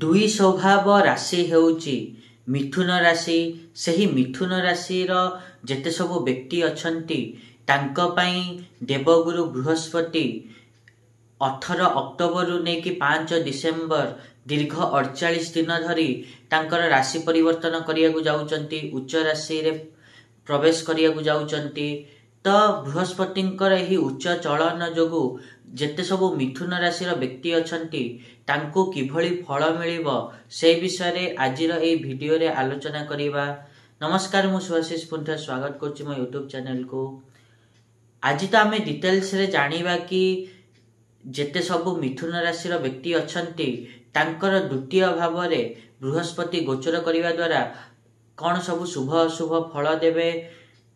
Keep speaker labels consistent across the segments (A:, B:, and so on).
A: दुई स्वभाव राशि हेउची मिथुन राशि। सही मिथुन राशि जेते सब व्यक्ति अछंती तांको पई देवगुरु बृहस्पति 18 अक्टोबर रु नेकी 5 डिसेम्बर दीर्घ 48 दिन धरी तांकर राशि परिवर्तन करिया जाउचंती, उच्च राशि रे प्रवेश करिया जाउचंती। तो बृहस्पतिंकर एही उच्च चलन जोगु जेते सब मिथुन राशि व्यक्ति अछंती तांको किभली फल मिलिबो से विषय रे आजिर एही वीडियो रे आलोचना करिबा। नमस्कार, मु सुभाषिष पुंठा स्वागत करछि मो यूट्यूब चैनल को। आज तो आमे डिटेल्स रे जानिबा कि जेते सब मिथुन राशि व्यक्ति अछंती तांकर द्वितीय भाव रे बृहस्पति गोचर करिवा द्वारा कौन सब शुभ अशुभ फल देवे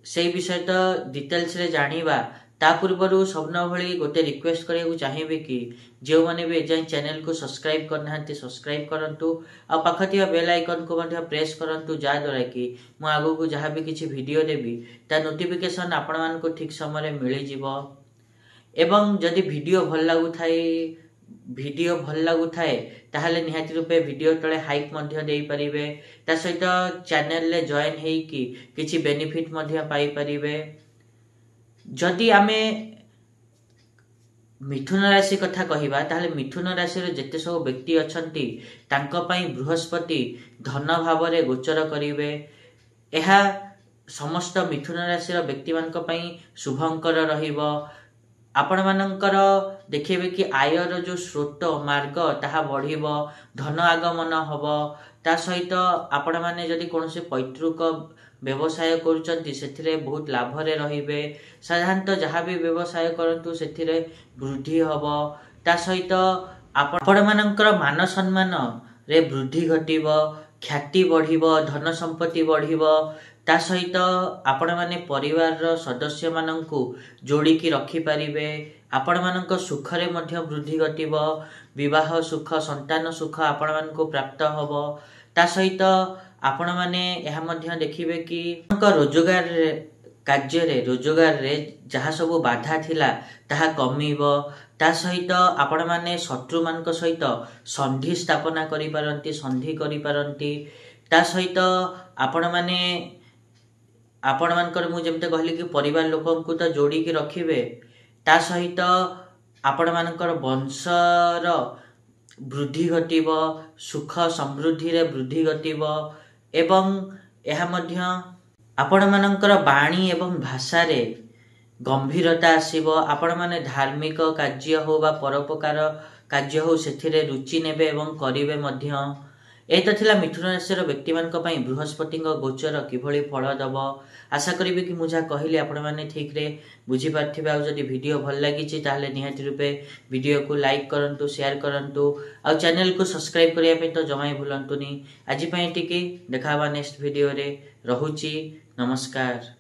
A: से विषय तो डिटेल्स रे जानिबा। ता पूर्वरु सबन भली गोटे रिक्वेस्ट करिया चाहिबे कि जो माने भी एजाई चैनल को सब्सक्राइब करनाहांती सब्सक्राइब करंतु आ पाखथिया बेल आइकन को मध्य प्रेस करंतु जा द्वारा कि मु आगु को जहां भी किछि वीडियो देबी ता नोटिफिकेशन आपण मान को ठीक समय रे मिलि जिवो। एवं जदि वीडियो भल लागु थाए ताहले निहाती रूपे वीडियो तळे हाइप मध्य देई परिबे। ता सहित चैनल ले जॉइन हेई कि किछि बेनिफिट मध्य पाई परिबे। जदि आमे मिथुन राशि कथा कहिबा ताहले मिथुन राशि रे जेते सब व्यक्ति अछंती तांको पई बृहस्पति धन भाव रे गोचर करिवे। एहा समस्त मिथुन राशि रो व्यक्ति मानक पई शुभंकर रहिबो। आपण मानकर देखिबे कि आयर जो स्रोत मार्ग ताहा बढ़िबो, धन आगमन हबो। ता सहित आपण माने जदि कोनसे पैतृक व्यवसाय करूचंती सेथिरे बहुत लाभ रे रहिबे। साधारणतः जहाँ भी व्यवसाय करंतु सेथिरे वृद्धि हबो। ता सहित आपण मानकर मान सम्मान रे वृद्धि घटिबो, ख्याति बढ़िबो, धन संपत्ति बढ़िबो। ता सहित आपण माने परिवार रो सदस्य माननकु जोड़ी की रखी परिबे। आपण मानक सुख रे मध्य वृद्धि घटिबो, विवाह सुख, संतान सुख आपण मानकु प्राप्त हबो। ता सहित आपण माने एहा मध्य देखिबे कि रोजगार रोजगार रे जहा सब बाधा थिला ताहा कमिबो। ता सहित आपण माने शत्रु मानक सहित संधि स्थापना करि पारंती, संधि करि पारंती। ता सहित आपण माने आपण मानकर मु जेमते कहली कि परिवार लोकन को तो जोड़ी के रखिबे। ता सहित आपण मानकर वंशर वृद्धि घटिबो, सुख समृद्धि रे वृद्धि घटिबो। एवं एहा मध्य आपण मानकर बाणी एवं भाषा रे गंभीरता आसीबो। आपण माने धार्मिक कार्य हो बा परोपकार कार्य हो सेथिरे रुचि नेबे एवं करिवे मध्य। एतो थिला मिथुन राशि व्यक्ति मानक पई बृहस्पति गोचर किभली फल दबो। आशा करिबे कि मुझा कहली आपण माने ठीक रे बुझी पारथिबे। आ जदि वीडियो भल लागिछि ताहले निहाती रूपे वीडियो को लाइक करंतु, शेयर करंतु आ चैनल को सब्सक्राइब करिया पे तो जमाई भूलंतुनी। आज पई टिके देखावा नेक्स्ट वीडियो रे। रहुछि, नमस्कार।